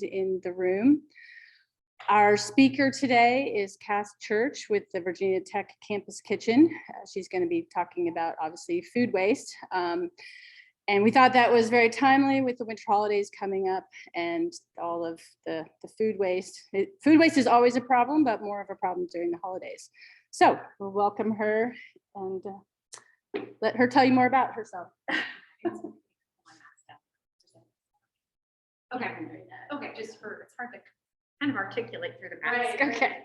in the room. Our speaker today is Kas Church with the Virginia Tech Campus Kitchen. She's going to be talking about, obviously, food waste. And we thought that was very timely with the winter holidays coming up and all of the food waste. Food waste is always a problem, but more of a problem during the holidays. So we'll welcome her and let her tell you more about herself. Okay, just for, it's hard to kind of articulate through the mask. Right. Okay.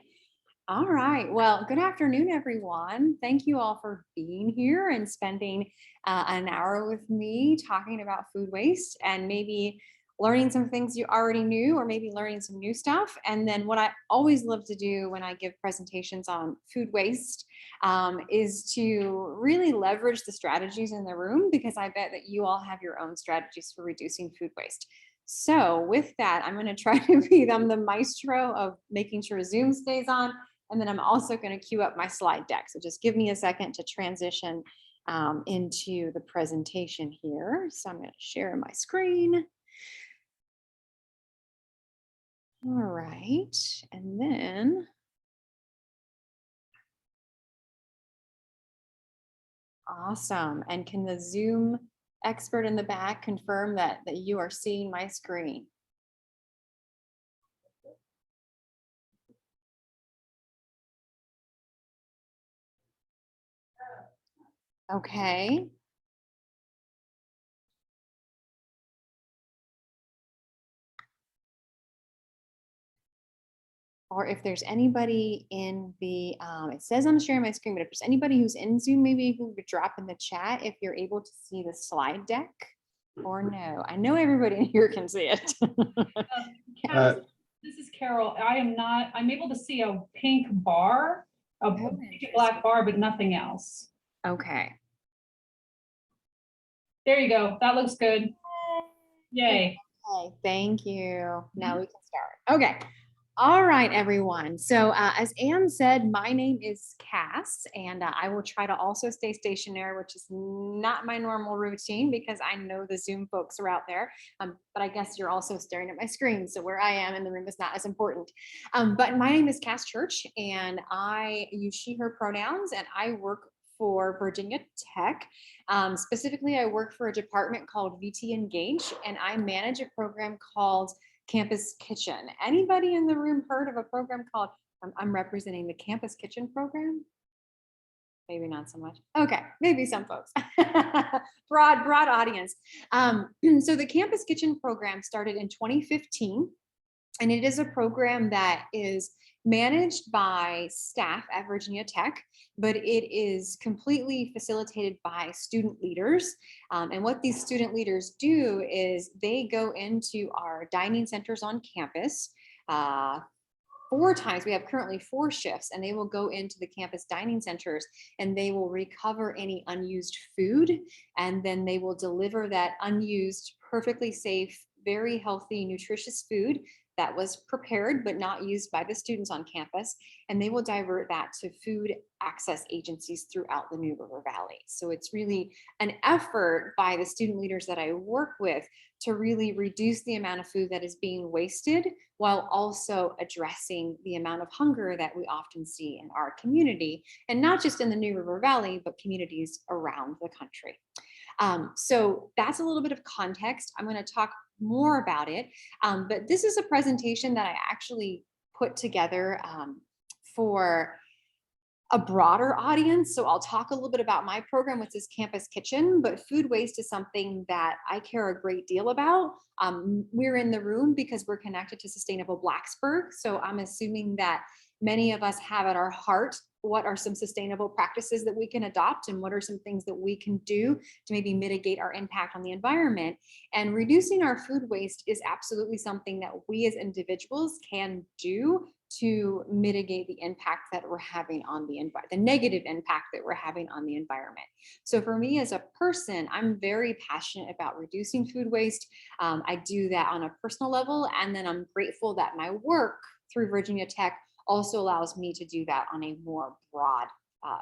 All right. Well, good afternoon, everyone. Thank you all for being here and spending an hour with me talking about food waste and maybe learning some things you already knew or maybe learning some new stuff. And then what I always love to do when I give presentations on food waste is to really leverage the strategies in the room, because I bet that you all have your own strategies for reducing food waste. So with that, I'm going to try to be the maestro of making sure Zoom stays on. And then I'm also going to queue up my slide deck. So just give me a second to transition into the presentation here. So I'm going to share my screen. All right. And then awesome. And can the Zoom expert in the back confirm that you are seeing my screen? Okay. Or if there's anybody in the, it says I'm sharing my screen, but if there's anybody who's in Zoom, maybe you could drop in the chat if you're able to see the slide deck or no. I know everybody here can see it. This is Carol. I am not, I'm able to see a pink bar, a black bar, but nothing else. Okay. There you go. That looks good. Yay. Okay, thank you. Now we can start. Okay. All right, everyone. So as Anne said, my name is Kas, and I will try to also stay stationary, which is not my normal routine because I know the Zoom folks are out there. But I guess you're also staring at my screen. So where I am in the room is not as important. But my name is Kas Church, and I use she, her pronouns, and I work for Virginia Tech. Specifically, I work for a department called VT Engage, and I manage a program called Campus Kitchen. Anybody in the room heard of a program called, I'm representing the Campus Kitchen program? Maybe not so much. Okay, maybe some folks. broad audience. So the Campus Kitchen program started in 2015, and it is a program that is managed by staff at Virginia Tech, but it is completely facilitated by student leaders. And what these student leaders do is they go into our dining centers on campus 4 times. We have currently 4 shifts, and they will go into the campus dining centers and they will recover any unused food, and then they will deliver that unused, perfectly safe, very healthy, nutritious food that was prepared but not used by the students on campus, and they will divert that to food access agencies throughout the New River Valley. So it's really an effort by the student leaders that I work with to really reduce the amount of food that is being wasted, while also addressing the amount of hunger that we often see in our community, and not just in the New River Valley, but communities around the country. So that's a little bit of context. I'm going to talk more about it, but this is a presentation that I actually put together for a broader audience. So I'll talk a little bit about my program, which is Campus Kitchen, but food waste is something that I care a great deal about. We're in the room because we're connected to Sustainable Blacksburg. So I'm assuming that many of us have at our heart what are some sustainable practices that we can adopt, and what are some things that we can do to maybe mitigate our impact on the environment. And reducing our food waste is absolutely something that we as individuals can do to mitigate the impact that we're having on the environment, the negative impact that we're having on the environment. So for me as a person, I'm very passionate about reducing food waste. I do that on a personal level, and then I'm grateful that my work through Virginia Tech also allows me to do that on a more broad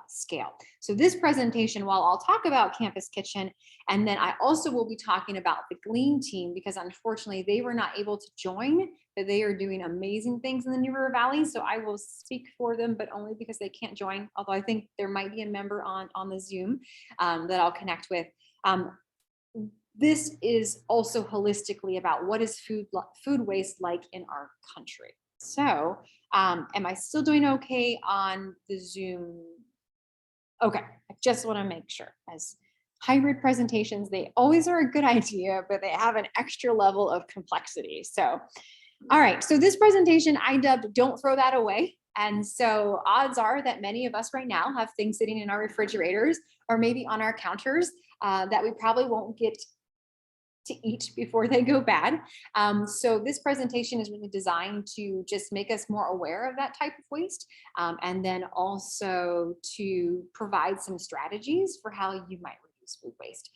scale. So this presentation, while I'll talk about Campus Kitchen, and then I also will be talking about the Glean team, because unfortunately they were not able to join, but they are doing amazing things in the New River Valley. So I will speak for them, but only because they can't join. Although I think there might be a member on the Zoom that I'll connect with. This is also holistically about what is food waste like in our country. So am I still doing okay on the Zoom? Okay, I just want to make sure. As hybrid presentations, they always are a good idea, but they have an extra level of complexity. So, all right, so this presentation I dubbed "Don't Throw That Away." And so odds are that many of us right now have things sitting in our refrigerators or maybe on our counters that we probably won't get to eat before they go bad. So this presentation is really designed to just make us more aware of that type of waste, and then also to provide some strategies for how you might reduce food waste,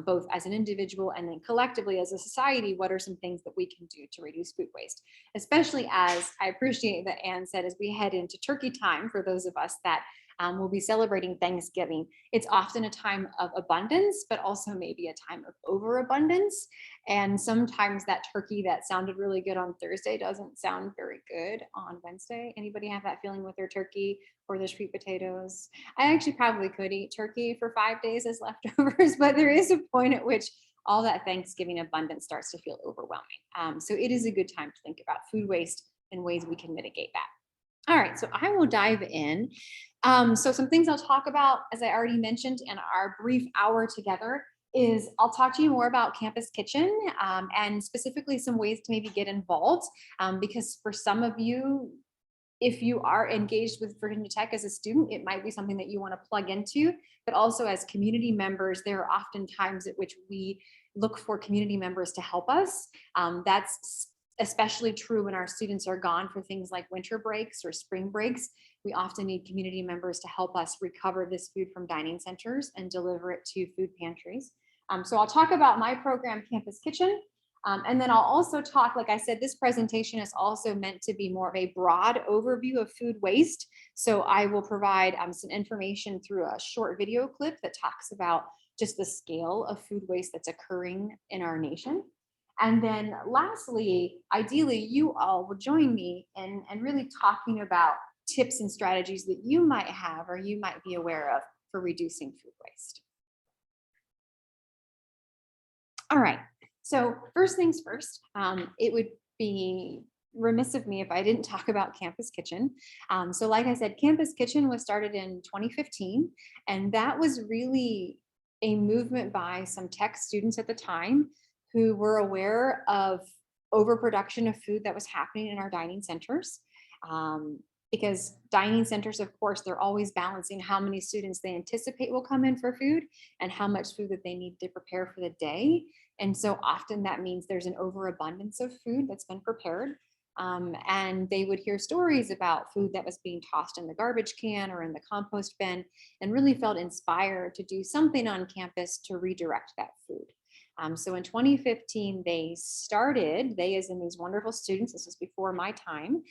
both as an individual and then collectively as a society. What are some things that we can do to reduce food waste? Especially as I appreciate that Anne said, as we head into turkey time, for those of us that we'll be celebrating Thanksgiving. It's often a time of abundance, but also maybe a time of overabundance. And sometimes that turkey that sounded really good on Thursday doesn't sound very good on Wednesday. Anybody have that feeling with their turkey or their sweet potatoes? I actually probably could eat turkey for 5 days as leftovers, but there is a point at which all that Thanksgiving abundance starts to feel overwhelming. So it is a good time to think about food waste and ways we can mitigate that. All right, so I will dive in. So some things I'll talk about, as I already mentioned in our brief hour together, is I'll talk to you more about Campus Kitchen and specifically some ways to maybe get involved, because for some of you, if you are engaged with Virginia Tech as a student, it might be something that you want to plug into, but also as community members, there are often times at which we look for community members to help us. That's especially true when our students are gone for things like winter breaks or spring breaks. We often need community members to help us recover this food from dining centers and deliver it to food pantries. So I'll talk about my program, Campus Kitchen. And then I'll also talk, like I said, this presentation is also meant to be more of a broad overview of food waste. So I will provide some information through a short video clip that talks about just the scale of food waste that's occurring in our nation. And then lastly, ideally, you all will join me in really talking about tips and strategies that you might have or you might be aware of for reducing food waste. All right, so first things first, it would be remiss of me if I didn't talk about Campus Kitchen. So like I said, Campus Kitchen was started in 2015, and that was really a movement by some tech students at the time who were aware of overproduction of food that was happening in our dining centers. Because dining centers, of course, they're always balancing how many students they anticipate will come in for food and how much food that they need to prepare for the day. And so often that means there's an overabundance of food that's been prepared. And they would hear stories about food that was being tossed in the garbage can or in the compost bin, and really felt inspired to do something on campus to redirect that food. So in 2015, they as in these wonderful students, this was before my time,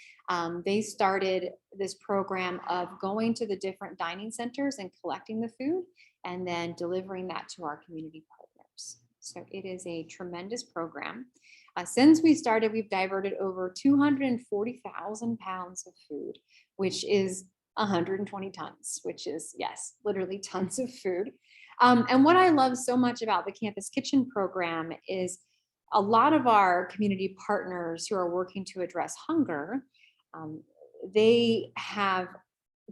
they started this program of going to the different dining centers and collecting the food and then delivering that to our community partners. So it is a tremendous program. Since we started, we've diverted over 240,000 pounds of food, which is 120 tons, which is, yes, literally tons of food. And what I love so much about the Campus Kitchen program is a lot of our community partners who are working to address hunger, they have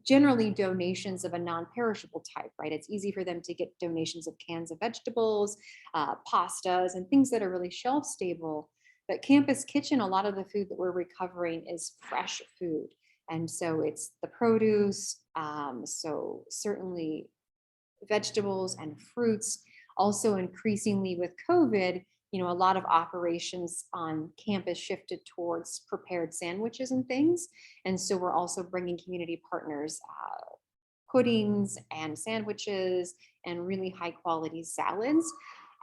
generally donations of a non-perishable type, right? It's easy for them to get donations of cans of vegetables, pastas, and things that are really shelf stable. But Campus Kitchen, a lot of the food that we're recovering is fresh food. And so it's the produce, so certainly vegetables and fruits. Also increasingly with COVID, a lot of operations on campus shifted towards prepared sandwiches and things. And so we're also bringing community partners puddings and sandwiches and really high quality salads.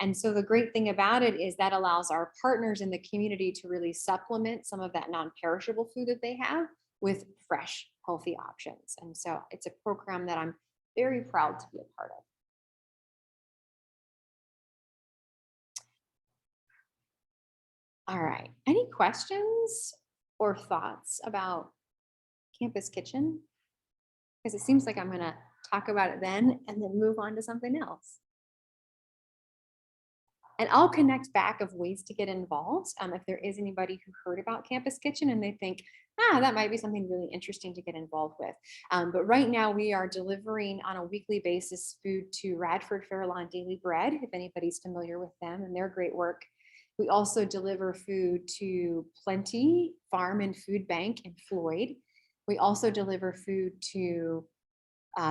And so the great thing about it is that allows our partners in the community to really supplement some of that non-perishable food that they have with fresh, healthy options. And so it's a program that I'm very proud to be a part of. All right, any questions or thoughts about Campus Kitchen? Because it seems like I'm gonna talk about it then and then move on to something else. And I'll connect back of ways to get involved. If there is anybody who heard about Campus Kitchen and they think, that might be something really interesting to get involved with. But right now we are delivering on a weekly basis food to Radford Fairlawn Daily Bread, if anybody's familiar with them and their great work. We also deliver food to Plenty Farm and Food Bank in Floyd. We also deliver food to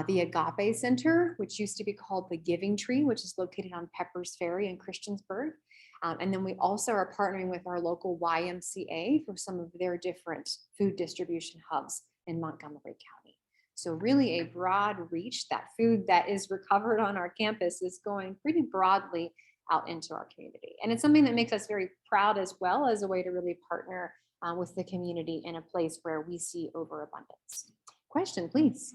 the Agape Center, which used to be called the Giving Tree, which is located on Peppers Ferry in Christiansburg. And then we also are partnering with our local YMCA for some of their different food distribution hubs in Montgomery County. So really a broad reach. That food that is recovered on our campus is going pretty broadly out into our community. And it's something that makes us very proud, as well as a way to really partner with the community in a place where we see overabundance. Question, please.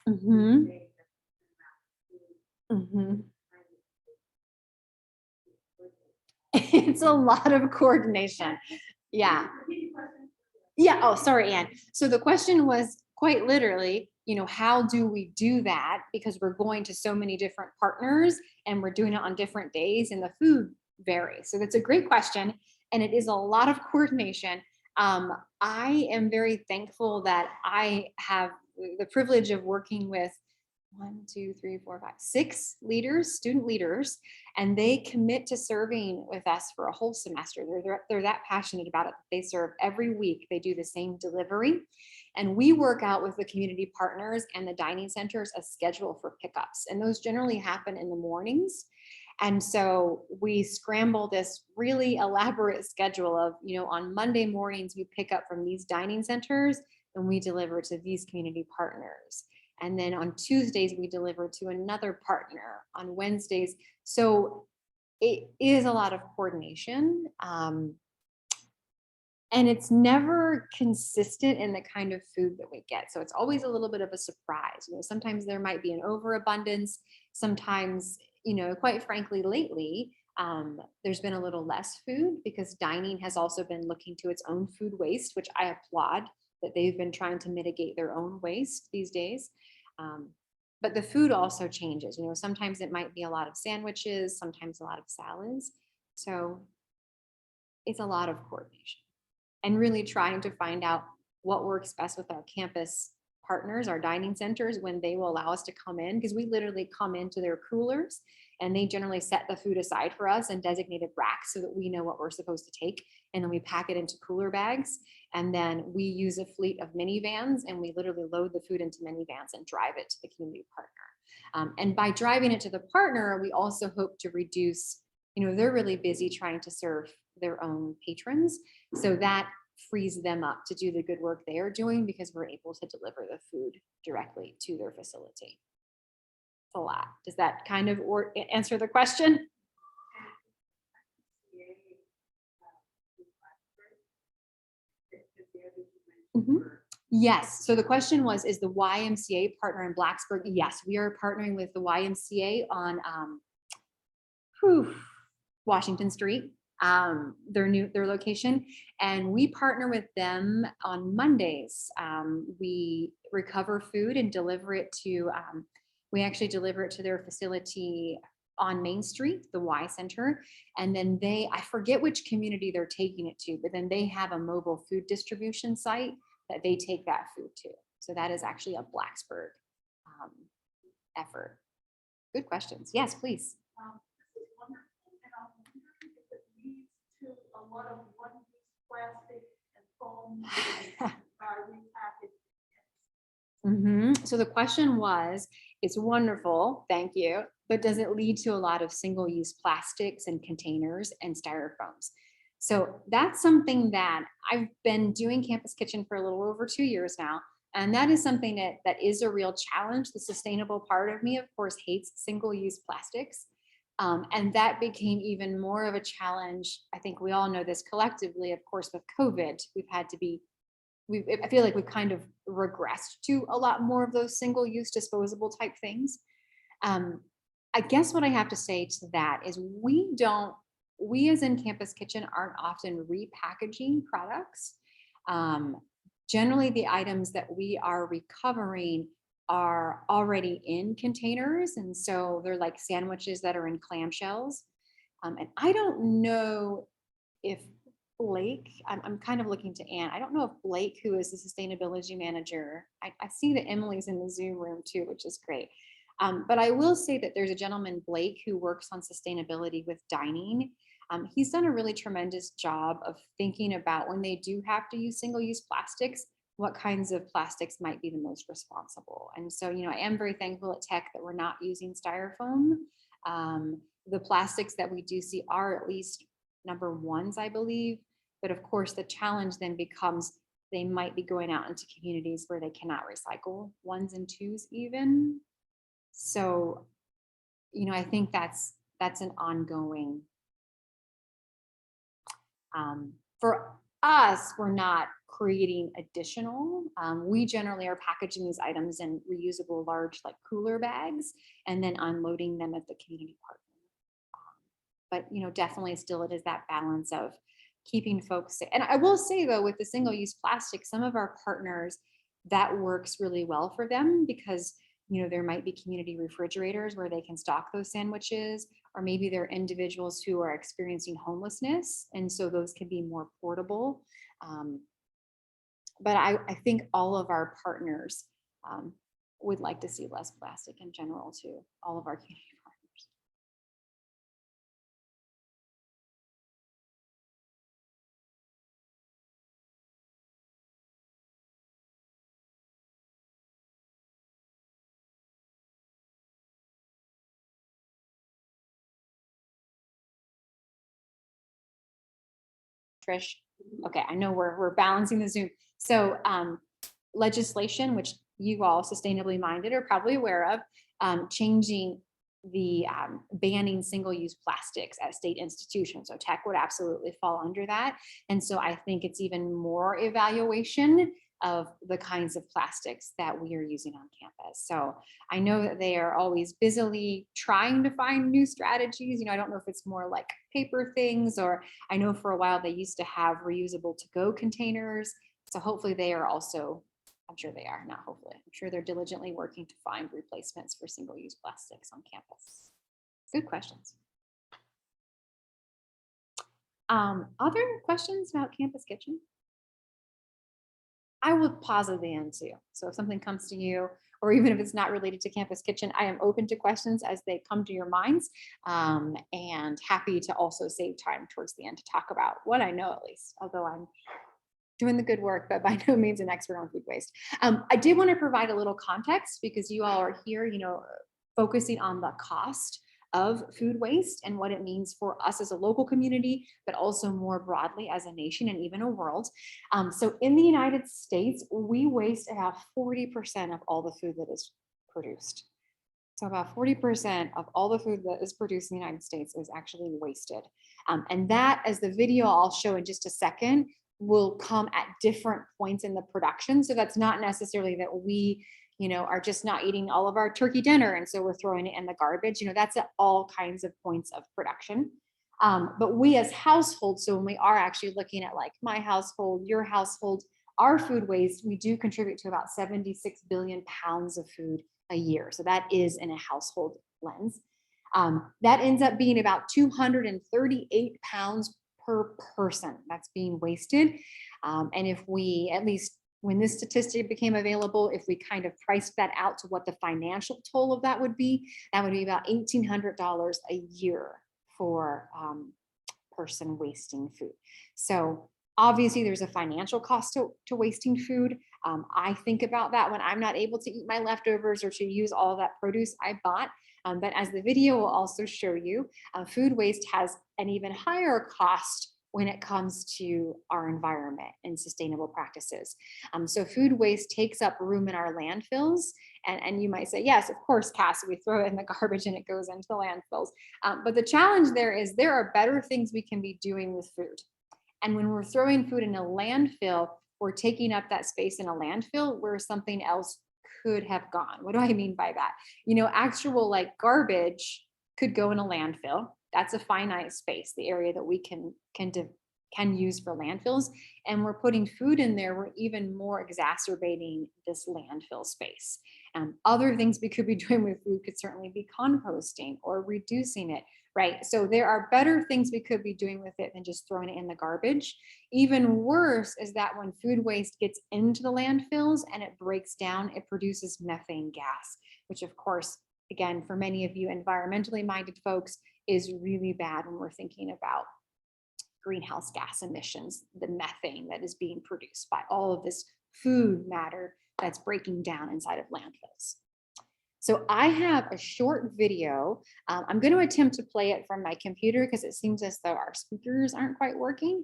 Mm-hmm. Mm-hmm. It's a lot of coordination. Yeah. Yeah. Oh, sorry, Ann. So the question was quite literally, how do we do that? Because we're going to so many different partners and we're doing it on different days and the food varies. So that's a great question. And it is a lot of coordination. I am very thankful that I have the privilege of working with 6 leaders, student leaders, and they commit to serving with us for a whole semester. They're that passionate about it. They serve every week. They do the same delivery. And we work out with the community partners and the dining centers a schedule for pickups. And those generally happen in the mornings. And so we scramble this really elaborate schedule of, on Monday mornings, we pick up from these dining centers and we deliver to these community partners. And then on Tuesdays, we deliver to another partner on Wednesdays. So it is a lot of coordination. And it's never consistent in the kind of food that we get. So it's always a little bit of a surprise. Sometimes there might be an overabundance. Sometimes, quite frankly, lately, there's been a little less food because dining has also been looking to its own food waste, which I applaud that they've been trying to mitigate their own waste these days. But the food also changes. Sometimes it might be a lot of sandwiches, sometimes a lot of salads. So it's a lot of coordination and really trying to find out what works best with our campus partners, our dining centers, when they will allow us to come in, because we literally come into their coolers and they generally set the food aside for us in designated racks so that we know what we're supposed to take. And then we pack it into cooler bags. And then we use a fleet of minivans and we literally load the food into minivans and drive it to the community partner. And by driving it to the partner, we also hope to reduce, they're really busy trying to serve their own patrons. So that frees them up to do the good work they are doing because we're able to deliver the food directly to their facility. It's a lot. Does that kind of answer the question? Mm-hmm. Yes. So the question was, is the YMCA partner in Blacksburg? Yes, we are partnering with the YMCA on Washington Street, their location, and we partner with them on Mondays. We recover food and deliver it to. We actually deliver it to their facility on Main Street, the Y Center, and then I forget which community they're taking it to, but then they have a mobile food distribution site that they take that food to. So that is actually a Blacksburg effort. Good questions. Yes, please. This is wonderful, and I'm wondering if it leads to a lot of one-use plastic and foam repackaged. Mm-hmm. So the question was, it's wonderful, thank you, but does it lead to a lot of single-use plastics and containers and styrofoams? So that's something that I've been doing Campus Kitchen for a little over 2 years now. And that is something that is a real challenge. The sustainable part of me, of course, hates single-use plastics. And that became even more of a challenge. I think we all know this collectively, of course, with COVID, I feel like we've kind of regressed to a lot more of those single-use disposable type things. I guess what I have to say to that is we as in Campus Kitchen aren't often repackaging products. Generally, the items that we are recovering are already in containers. And so they're like sandwiches that are in clamshells. And I don't know if Blake, I'm kind of looking to Ann. I don't know if Blake, who is the sustainability manager, I see that Emily's in the Zoom room too, which is great. But I will say that there's a gentleman, Blake, who works on sustainability with dining. He's done a really tremendous job of thinking about when they do have to use single-use plastics, what kinds of plastics might be the most responsible. And so, I am very thankful at Tech that we're not using styrofoam. The plastics that we do see are at least number ones, I believe. But of course, the challenge then becomes they might be going out into communities where they cannot recycle ones and twos even. So, I think that's an ongoing. For us, we're not creating additional. We generally are packaging these items in reusable large like cooler bags and then unloading them at the community partner. But definitely still it is that balance of keeping folks safe. And I will say though, with the single-use plastic, some of our partners, that works really well for them because there might be community refrigerators where they can stock those sandwiches, or maybe they're individuals who are experiencing homelessness. And so those can be more portable. But I think all of our partners would like to see less plastic in general too, all of our community partners. Trish. Okay, I know we're balancing the Zoom. So legislation, which you all sustainably minded are probably aware of, changing the banning single-use plastics at state institutions. So Tech would absolutely fall under that. And so I think it's even more evaluation of the kinds of plastics that we are using on campus. So I know that they are always busily trying to find new strategies. I don't know if it's more like paper things, or I know for a while they used to have reusable to-go containers. So hopefully they are also, I'm sure they are, not hopefully, I'm sure they're diligently working to find replacements for single-use plastics on campus. Good questions. Other questions about Campus Kitchen? I will pause at the end too. So if something comes to you, or even if it's not related to Campus Kitchen, I am open to questions as they come to your minds, and happy to also save time towards the end to talk about what I know, at least, although I'm doing the good work, but by no means an expert on food waste. I did want to provide a little context because you all are here, focusing on the cost of food waste and what it means for us as a local community, but also more broadly as a nation and even a world. So in the United States, we waste about 40% of all the food that is produced. So about 40% of all the food that is produced in the United States is actually wasted. And that, as the video I'll show in just a second, will come at different points in the production. So that's not necessarily that we are just not eating all of our turkey dinner and so we're throwing it in the garbage. That's at all kinds of points of production. But we as households, so when we are actually looking at like my household, your household, our food waste, we do contribute to about 76 billion pounds of food a year. So that is in a household lens. That ends up being about 238 pounds per person that's being wasted. And if we, at least when this statistic became available, if we kind of priced that out to what the financial toll of that would be about $1,800 a year for person wasting food. So obviously there's a financial cost to wasting food. I think about that when I'm not able to eat my leftovers or to use all of that produce I bought. But as the video will also show you, food waste has an even higher cost when it comes to our environment and sustainable practices. So food waste takes up room in our landfills. And you might say, yes, of course, Cass, we throw it in the garbage and it goes into the landfills. But the challenge there is there are better things we can be doing with food. And when we're throwing food in a landfill, we're taking up that space in a landfill where something else could have gone. What do I mean by that? Actual like garbage could go in a landfill. That's a finite space, the area that we can use for landfills. And we're putting food in there, we're even more exacerbating this landfill space. Other things we could be doing with food could certainly be composting or reducing it, right? So there are better things we could be doing with it than just throwing it in the garbage. Even worse is that when food waste gets into the landfills and it breaks down, it produces methane gas, which of course, again, for many of you environmentally minded folks, is really bad when we're thinking about greenhouse gas emissions, the methane that is being produced by all of this food matter that's breaking down inside of landfills. So I have a short video. I'm going to attempt to play it from my computer because it seems as though our speakers aren't quite working.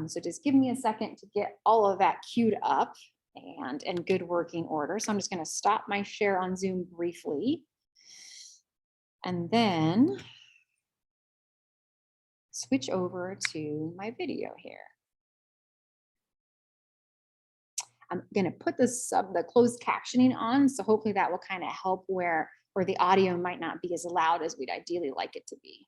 So just give me a second to get all of that queued up and in good working order. So I'm just going to stop my share on Zoom briefly. And then switch over to my video here. I'm going to put the closed captioning on, so hopefully that will kind of help where the audio might not be as loud as we'd ideally like it to be.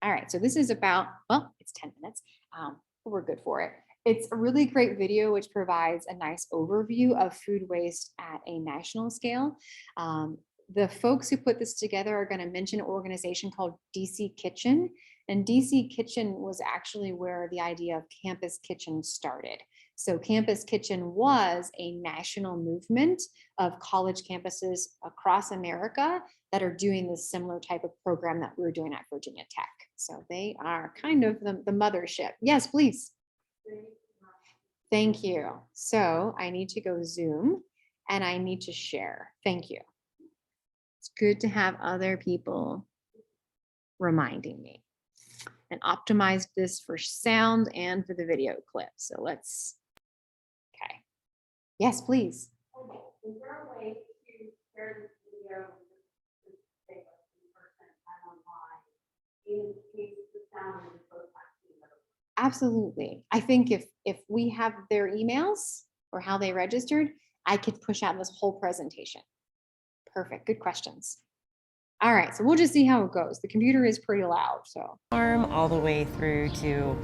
All right, so this is about, well, it's 10 minutes, but we're good for it. It's a really great video which provides a nice overview of food waste at a national scale. The folks who put this together are going to mention an organization called DC Kitchen. And DC Kitchen was actually where the idea of Campus Kitchen started. So Campus Kitchen was a national movement of college campuses across America that are doing this similar type of program that we're doing at Virginia Tech. So they are kind of the mothership. Yes, please. Thank you. So I need to go Zoom and I need to share. Thank you. It's good to have other people reminding me, and optimize this for sound and for the video clip. So let's, okay. Yes, please. Okay, is there a way to share this video with the person online in case the sound is both Absolutely. I think if we have their emails or how they registered, I could push out this whole presentation. Perfect, good questions. All right, so we'll just see how it goes. The computer is pretty loud, so. Farm all the way through to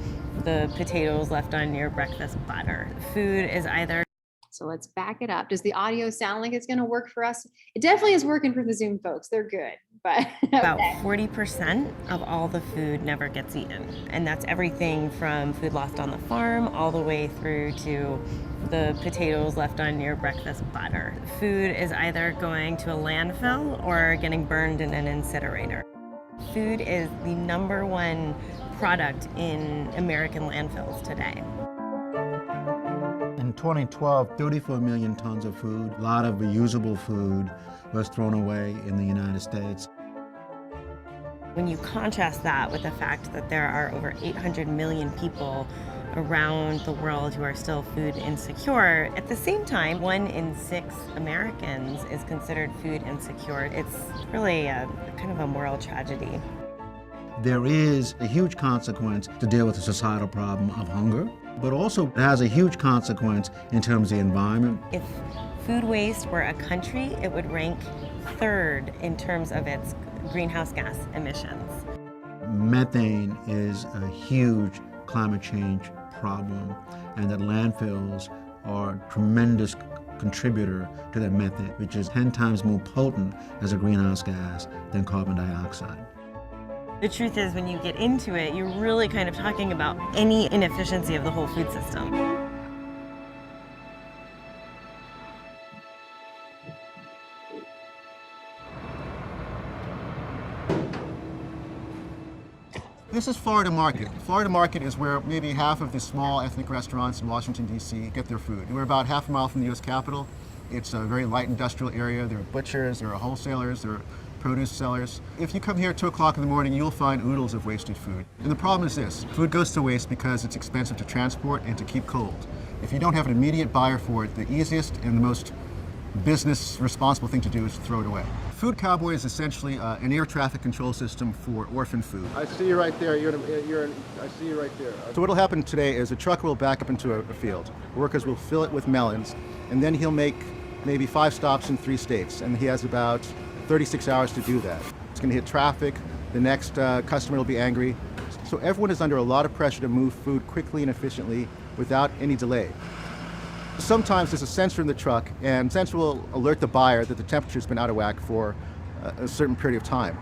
the potatoes left on your breakfast platter. Food is either. So let's back it up. Does the audio sound like it's gonna work for us? It definitely is working for the Zoom folks. They're good, but. About 40% of all the food never gets eaten. And that's everything from food lost on the farm all the way through to the potatoes left on your breakfast platter. Food is either going to a landfill or getting burned in an incinerator. Food is the #1 product in American landfills today. In 2012, 34 million tons of food, a lot of reusable food was thrown away in the United States. When you contrast that with the fact that there are over 800 million people around the world who are still food insecure, at the same time, 1 in 6 Americans is considered food insecure. It's really a kind of a moral tragedy. There is a huge consequence to deal with the societal problem of hunger, but also it has a huge consequence in terms of the environment. If food waste were a country, it would rank 3rd in terms of its greenhouse gas emissions. Methane is a huge climate change problem, and that landfills are a tremendous contributor to that methane, which is 10 times more potent as a greenhouse gas than carbon dioxide. The truth is, when you get into it, you're really kind of talking about any inefficiency of the whole food system. This is Florida Market. Florida Market is where maybe half of the small ethnic restaurants in Washington, D.C. get their food. We're about half a mile from the U.S. Capitol. It's a very light industrial area. There are butchers, there are wholesalers, there are produce sellers. If you come here at 2 o'clock in the morning, you'll find oodles of wasted food. And the problem is this: food goes to waste because it's expensive to transport and to keep cold. If you don't have an immediate buyer for it, the easiest and the most business responsible thing to do is to throw it away. Food Cowboy is essentially an air traffic control system for orphan food. I see you right there. I see you right there. So what'll happen today is a trucker will back up into a field. Workers will fill it with melons, and then he'll make maybe 5 stops in 3 states, and he has about 36 hours to do that. It's going to hit traffic. The next customer will be angry. So everyone is under a lot of pressure to move food quickly and efficiently without any delay. Sometimes there's a sensor in the truck, and the sensor will alert the buyer that the temperature's been out of whack for a certain period of time.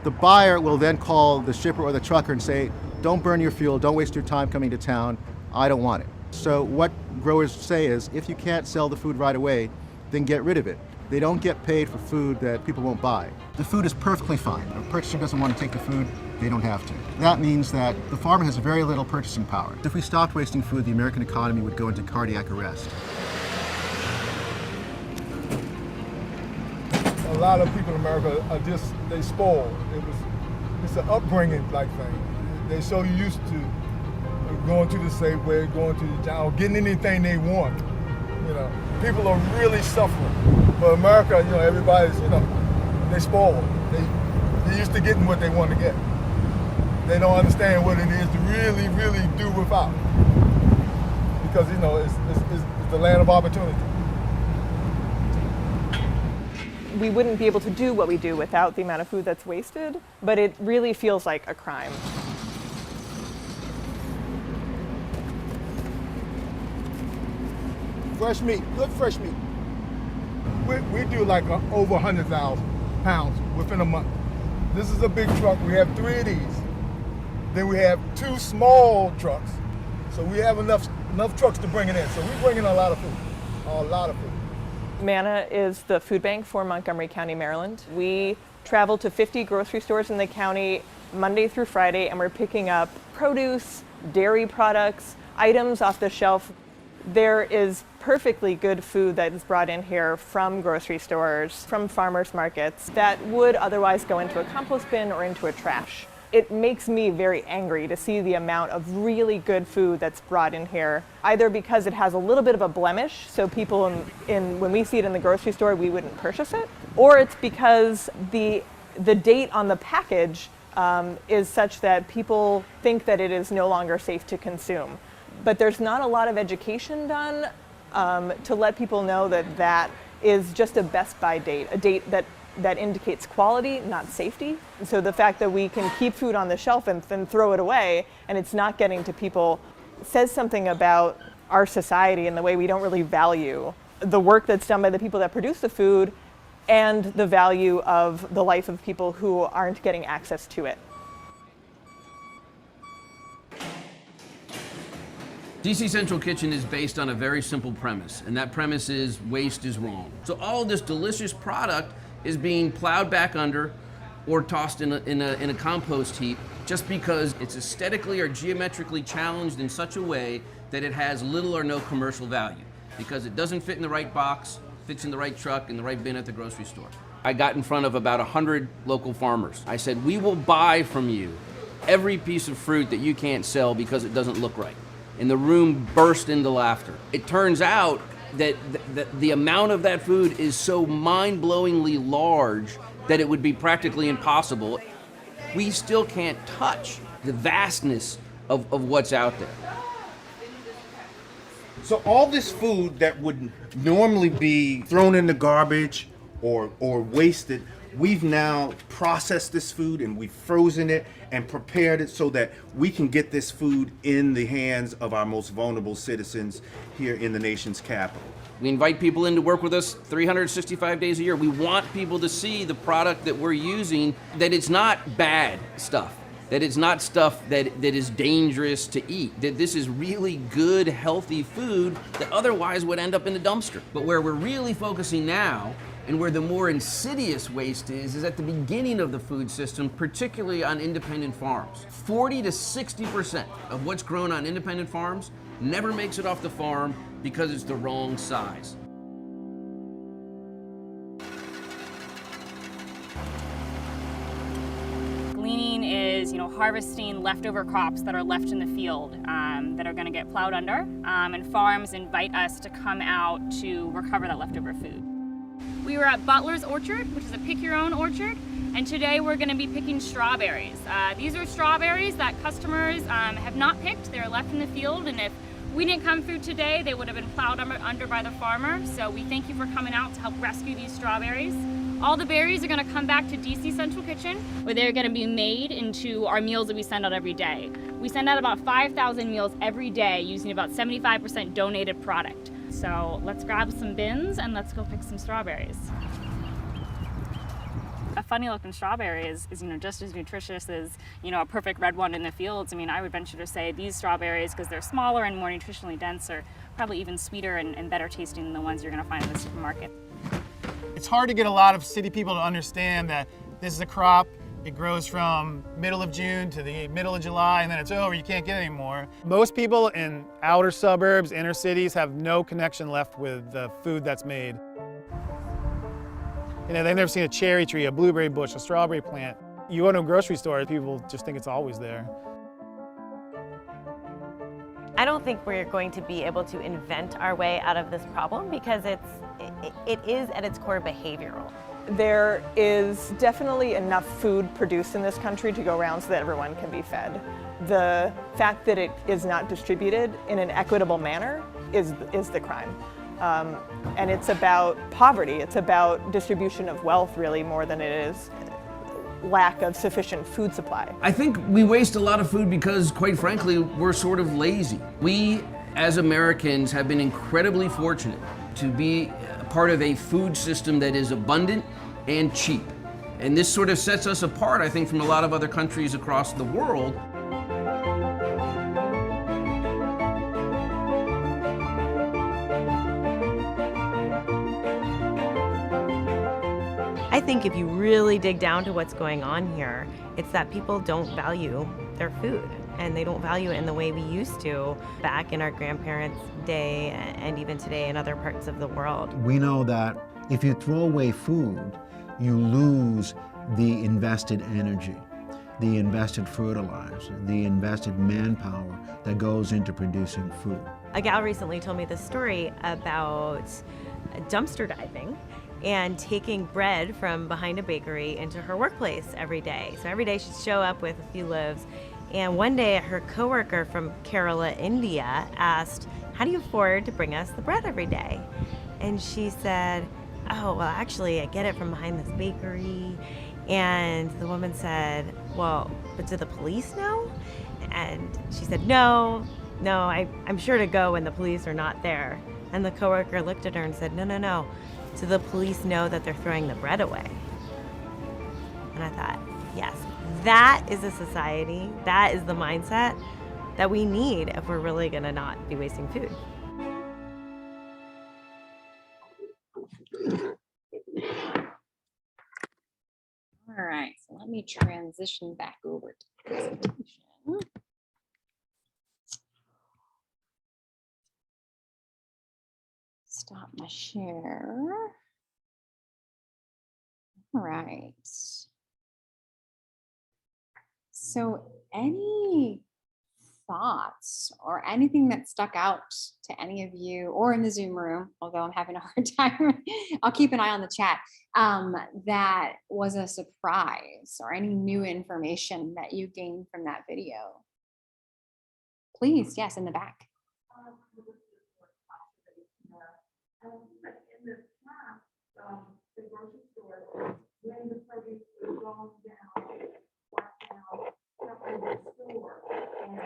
The buyer will then call the shipper or the trucker and say, don't burn your fuel, don't waste your time coming to town, I don't want it. So what growers say is, if you can't sell the food right away, then get rid of it. They don't get paid for food that people won't buy. The food is perfectly fine. If a purchaser doesn't want to take the food, they don't have to. That means that the farmer has very little purchasing power. If we stopped wasting food, the American economy would go into cardiac arrest. A lot of people in America are just, they spoiled. It's an upbringing like thing. They're so used to going to the Safeway, going to the job, getting anything they want. You know, people are really suffering. But America, you know, everybody's, you know, they spoiled. They're used to getting what they want to get. They don't understand what it is to really, really do without. Because, you know, it's the land of opportunity. We wouldn't be able to do what we do without the amount of food that's wasted, but it really feels like a crime. Fresh meat, good fresh meat. We do like over 100,000 pounds within a month. This is a big truck. We have 3 of these. Then we have 2 small trucks. So we have enough trucks to bring it in. So we bring in a lot of food, a lot of food. MANA is the food bank for Montgomery County, Maryland. We travel to 50 grocery stores in the county Monday through Friday, and we're picking up produce, dairy products, items off the shelf. There is perfectly good food that is brought in here from grocery stores, from farmers markets, that would otherwise go into a compost bin or into a trash. It makes me very angry to see the amount of really good food that's brought in here, either because it has a little bit of a blemish, so people when we see it in the grocery store, we wouldn't purchase it, or it's because the date on the package is such that people think that it is no longer safe to consume. But there's not a lot of education done to let people know that that is just a best by date, a date that indicates quality, not safety. And so the fact that we can keep food on the shelf and then throw it away and it's not getting to people says something about our society and the way we don't really value the work that's done by the people that produce the food and the value of the life of people who aren't getting access to it. DC Central Kitchen is based on a very simple premise, and that premise is waste is wrong. So all of this delicious product is being plowed back under or tossed in a compost heap just because it's aesthetically or geometrically challenged in such a way that it has little or no commercial value, because it doesn't fit in the right box, fits in the right truck, in the right bin at the grocery store. I got in front of about 100 local farmers. I said, we will buy from you every piece of fruit that you can't sell because it doesn't look right. And the room burst into laughter. It turns out that the amount of that food is so mind-blowingly large that it would be practically impossible. We still can't touch the vastness of what's out there. So all this food that would normally be thrown in the garbage or wasted, we've now processed this food and we've frozen it and prepared it so that we can get this food in the hands of our most vulnerable citizens here in the nation's capital. We invite people in to work with us 365 days a year. We want people to see the product that we're using, that it's not bad stuff, that it's not stuff that is dangerous to eat, that this is really good, healthy food that otherwise would end up in the dumpster. But where we're really focusing now, and where the more insidious waste is at the beginning of the food system, particularly on independent farms. 40 to 60% of what's grown on independent farms never makes it off the farm because it's the wrong size. Gleaning is, harvesting leftover crops that are left in the field that are going to get plowed under, and farms invite us to come out to recover that leftover food. We were at Butler's Orchard, which is a pick your own orchard, and today we're going to be picking strawberries. These are strawberries that customers have not picked. They're left in the field, and if we didn't come through today, they would have been plowed under by the farmer. So we thank you for coming out to help rescue these strawberries. All the berries are going to come back to DC Central Kitchen, where they're going to be made into our meals that we send out every day. We send out about 5,000 meals every day using about 75% donated product. So let's grab some bins and let's go pick some strawberries. A funny looking strawberry is just as nutritious as, a perfect red one in the fields. I mean, I would venture to say these strawberries, because they're smaller and more nutritionally dense, are probably even sweeter and better tasting than the ones you're going to find in the supermarket. It's hard to get a lot of city people to understand that this is a crop. It grows from middle of June to the middle of July, and then it's over. You can't get any more. Most people in outer suburbs, inner cities, have no connection left with the food that's made. They've never seen a cherry tree, a blueberry bush, a strawberry plant. You go to a grocery store, people just think it's always there. I don't think we're going to be able to invent our way out of this problem because it is at its core behavioral. There is definitely enough food produced in this country to go around so that everyone can be fed. The fact that it is not distributed in an equitable manner is the crime. And it's about poverty. It's about distribution of wealth, really, more than it is lack of sufficient food supply. I think we waste a lot of food because, quite frankly, we're sort of lazy. We, as Americans, have been incredibly fortunate to be a part of a food system that is abundant and cheap. And this sort of sets us apart, I think, from a lot of other countries across the world. I think if you really dig down to what's going on here, it's that people don't value their food, and they don't value it in the way we used to back in our grandparents' day and even today in other parts of the world. We know that if you throw away food, you lose the invested energy, the invested fertilizer, the invested manpower that goes into producing food. A gal recently told me this story about dumpster diving and taking bread from behind a bakery into her workplace every day. So every day she'd show up with a few loaves. And one day her coworker from Kerala, India asked, "How do you afford to bring us the bread every day?" And she said, "Oh, well, actually, I get it from behind this bakery." And the woman said, "Well, but do the police know?" And she said, No, I'm sure to go when the police are not there." And the coworker looked at her and said, No. Do the police know that they're throwing the bread away? And I thought, yes, that is a society, that is the mindset that we need if we're really gonna not be wasting food. All right, so let me transition back over to the presentation. Stop my share. All right. So any thoughts or anything that stuck out to any of you or in the Zoom room, although I'm having a hard time, I'll keep an eye on the chat, that was a surprise or any new information that you gained from that video? Please, yes, in the back. In the past, the grocery store, when the produce was going down, went down, stuff in the store, and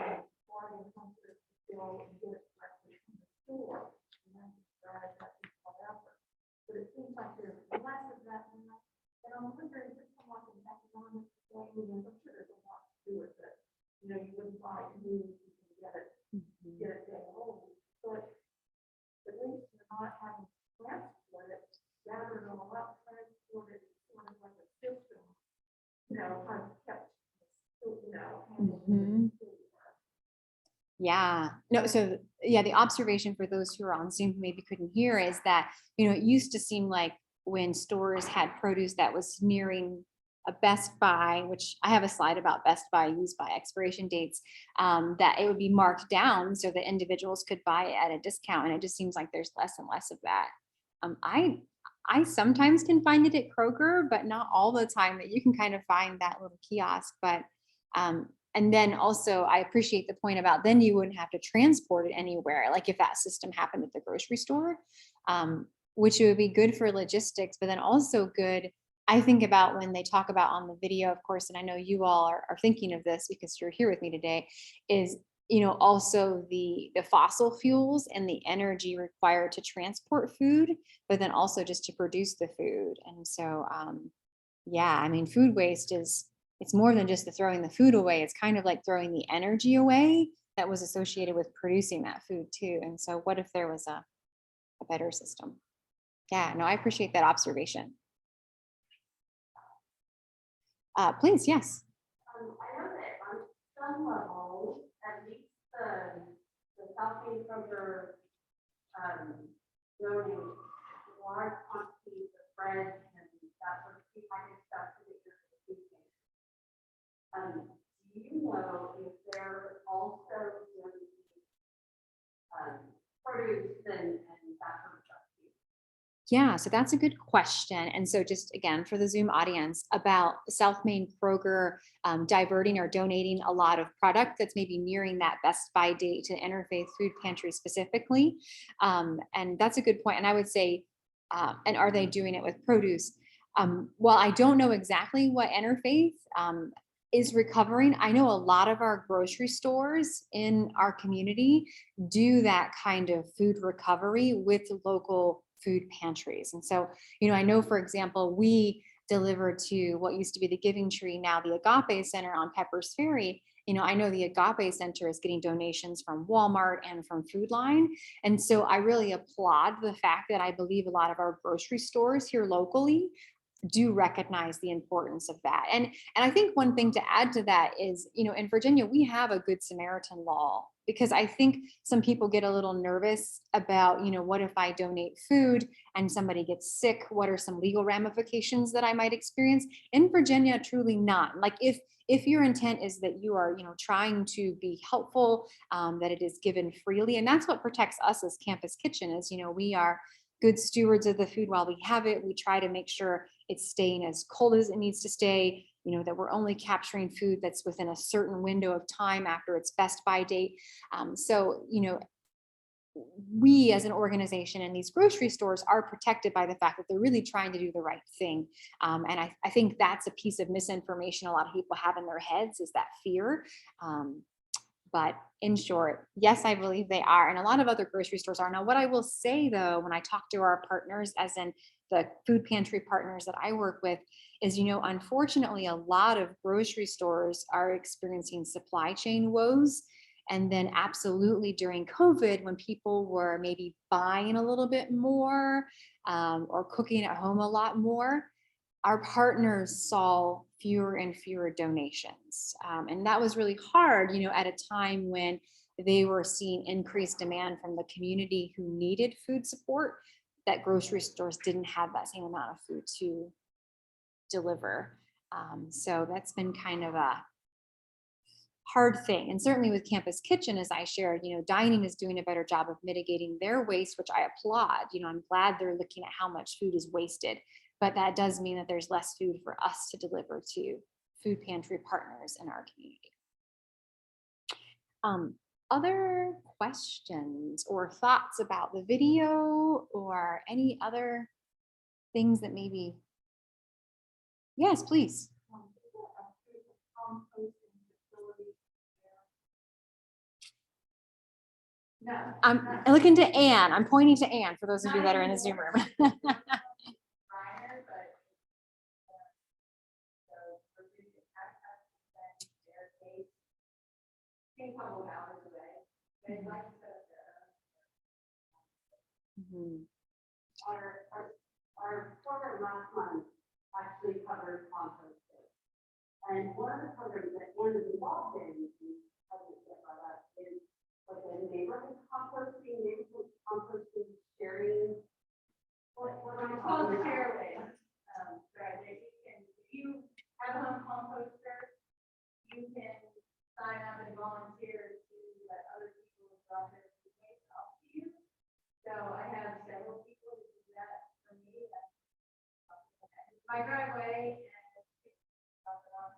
brought in some sort of bill and get it directly from the store, and then drive that to whatever. But it seems like there's less of that now, and I'm wondering if someone can economic thing, and I'm sure there's a lot to do with it. You wouldn't buy food, you can get it day old, but at least you're not having transport it, gather it all up, transport it, sort of like a system, kind of kept, Yeah, no, so yeah, the observation for those who are on Zoom who maybe couldn't hear is that, it used to seem like when stores had produce that was nearing a Best Buy, which I have a slide about Best Buy use by expiration dates, that it would be marked down so that individuals could buy it at a discount. And it just seems like there's less and less of that. I sometimes can find it at Kroger, but not all the time that you can kind of find that little kiosk. But and then also I appreciate the point about then you wouldn't have to transport it anywhere. Like if that system happened at the grocery store, which would be good for logistics, but then also good. I think about when they talk about on the video, of course, and I know you all are thinking of this because you're here with me today, is, you know, also the fossil fuels and the energy required to transport food, but then also just to produce the food. And so, yeah, I mean, food waste it's more than just the throwing the food away. It's kind of like throwing the energy away that was associated with producing that food too. And so what if there was a better system? Yeah, no, I appreciate that observation. Please, yes. I know that on some level, at least the South Main Kroger donates large quantities of bread and that sort of prepackaged stuff to get your food pantry. Do you know if they're also doing produce and that sort of stuff? Yeah, so that's a good question. And so just again, for the Zoom audience, about South Main Kroger diverting or donating a lot of product that's maybe nearing that Best Buy date to Interfaith Food Pantry specifically. And that's a good point. And I would say, and are they doing it with produce? Well, I don't know exactly what Interfaith is recovering. I know a lot of our grocery stores in our community do that kind of food recovery with local food pantries. And so, you know, I know, for example, we deliver to what used to be the Giving Tree, now the Agape Center on Pepper's Ferry. You know, I know the Agape Center is getting donations from Walmart and from Food Line. And so I really applaud the fact that I believe a lot of our grocery stores here locally do recognize the importance of that. And I think one thing to add to that is, you know, in Virginia, we have a Good Samaritan law, because I think some people get a little nervous about, you know, what if I donate food and somebody gets sick? What are some legal ramifications that I might experience? In Virginia, truly not. Like if your intent is that you are, you know, trying to be helpful, that it is given freely. And that's what protects us as Campus Kitchen is, you know, we are good stewards of the food while we have it. We try to make sure it's staying as cold as it needs to stay, you know, that we're only capturing food that's within a certain window of time after its Best Buy date. So, you know, we as an organization and these grocery stores are protected by the fact that they're really trying to do the right thing. And I think that's a piece of misinformation a lot of people have in their heads, is that fear. But in short, yes, I believe they are. And a lot of other grocery stores are. Now, what I will say, though, when I talk to our partners, as in the food pantry partners that I work with, is, you know, unfortunately, a lot of grocery stores are experiencing supply chain woes. And then absolutely during COVID, when people were maybe buying a little bit more or cooking at home a lot more, our partners saw fewer and fewer donations. And that was really hard, you know, at a time when they were seeing increased demand from the community who needed food support, that grocery stores didn't have that same amount of food to deliver. So that's been kind of a hard thing. And certainly with Campus Kitchen, as I shared, you know, dining is doing a better job of mitigating their waste, which I applaud. You know, I'm glad they're looking at how much food is wasted. But that does mean that there's less food for us to deliver to food pantry partners in our community. Other questions or thoughts about the video or any other things that maybe? Yes, please. No. I'm looking to Anne. I'm pointing to Anne for those of you that are in the Zoom room. Our program last month actually covered composting. And one of the programs that Anne is involved in, is like a neighborhood composting, neighborhood composting sharing. What am I calling it? Shareaway strategy. And if you have a home composter. You can sign up and volunteer to let other people drop their food waste off to you. So I have several people who do that for me. That's my driveway, and drop it off.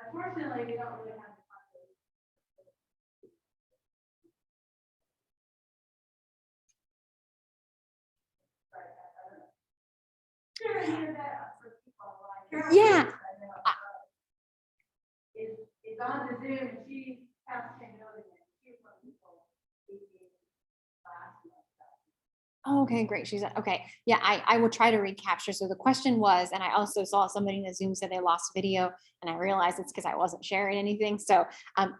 Unfortunately, we don't really have the compost. Yeah. It's on the Zoom, and she has to know that she's one of the people speaking last month. Oh, okay, great. She's okay. Yeah, I will try to recapture. So the question was, and I also saw somebody in the Zoom said they lost video, and I realized it's because I wasn't sharing anything. So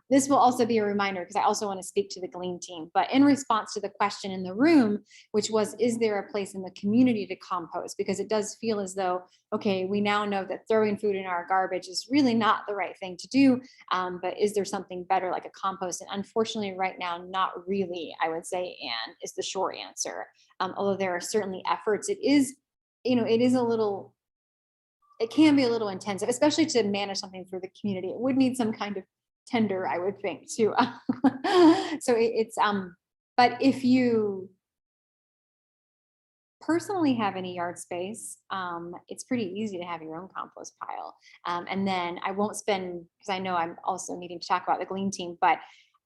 this will also be a reminder because I also want to speak to the Glean team. But in response to the question in the room, which was, is there a place in the community to compost? Because it does feel as though, okay, we now know that throwing food in our garbage is really not the right thing to do. But is there something better like a compost? And unfortunately, right now, not really, I would say, and is the short answer. Although there are certainly efforts, it is, it is a little, it can be a little intensive, especially to manage something for the community. It would need some kind of tender, I would think, too. So it's, but if you personally have any yard space, it's pretty easy to have your own compost pile. And then I won't spend, because I know I'm also needing to talk about the Glean team, but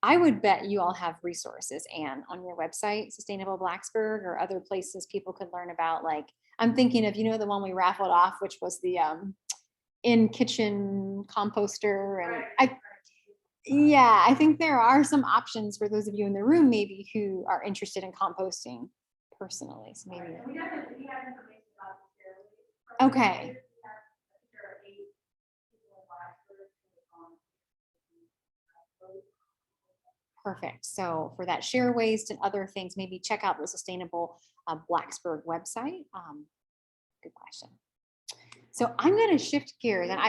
I would bet you all have resources, Anne, on your website, Sustainable Blacksburg, or other places people could learn about. Like, I'm thinking of, the one we raffled off, which was the in kitchen composter. And I think there are some options for those of you in the room, maybe, who are interested in composting personally. So maybe. Okay. Perfect. So for that share waste and other things, maybe check out the Sustainable Blacksburg website. Good question. So I'm going to shift gears, and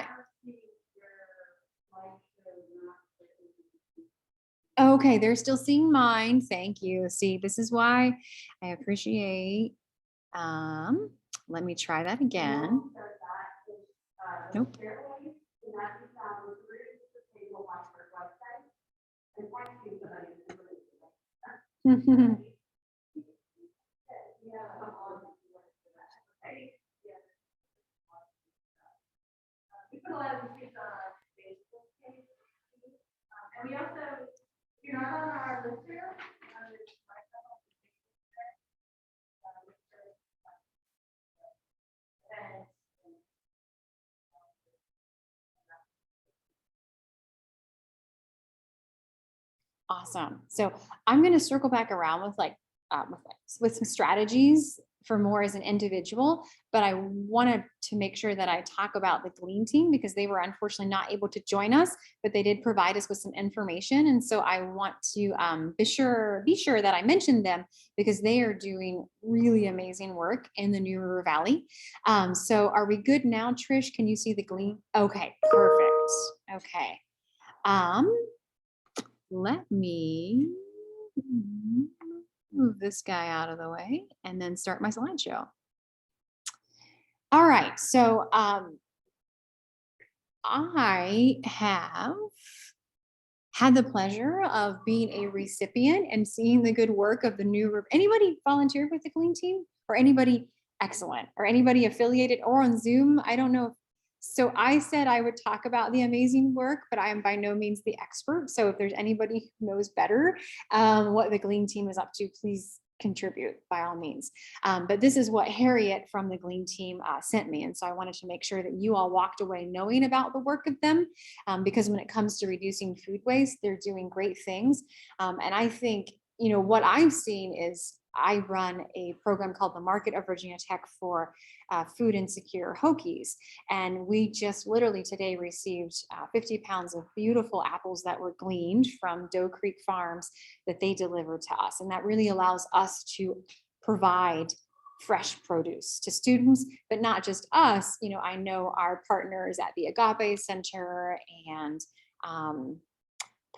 okay, they're still seeing mine. Thank you. See, this is why I appreciate. Let me try that again. Nope. And we also, if you're not on our list here, Awesome. So I'm going to circle back around with some strategies for more as an individual, but I wanted to make sure that I talk about the Glean team because they were unfortunately not able to join us, but they did provide us with some information. And so I want to be sure that I mentioned them because they are doing really amazing work in the New River Valley. So are we good now, Trish? Can you see the Glean? Okay, perfect. Okay. Let me move this guy out of the way and then start my slideshow. All right, so I have had the pleasure of being a recipient and seeing the good work of the New River. Anybody volunteered with the Glean team, or anybody excellent, or anybody affiliated or on Zoom? I don't know. So I said I would talk about the amazing work, but I am by no means the expert. So if there's anybody who knows better what the Glean team is up to, please contribute by all means. But this is what Harriet from the Glean team sent me. And so I wanted to make sure that you all walked away knowing about the work of them, because when it comes to reducing food waste, they're doing great things. And I think, what I've seen is I run a program called the Market of Virginia Tech for food insecure Hokies. And we just literally today received 50 pounds of beautiful apples that were gleaned from Doe Creek Farms that they delivered to us. And that really allows us to provide fresh produce to students, but not just us. I know our partners at the Agape Center and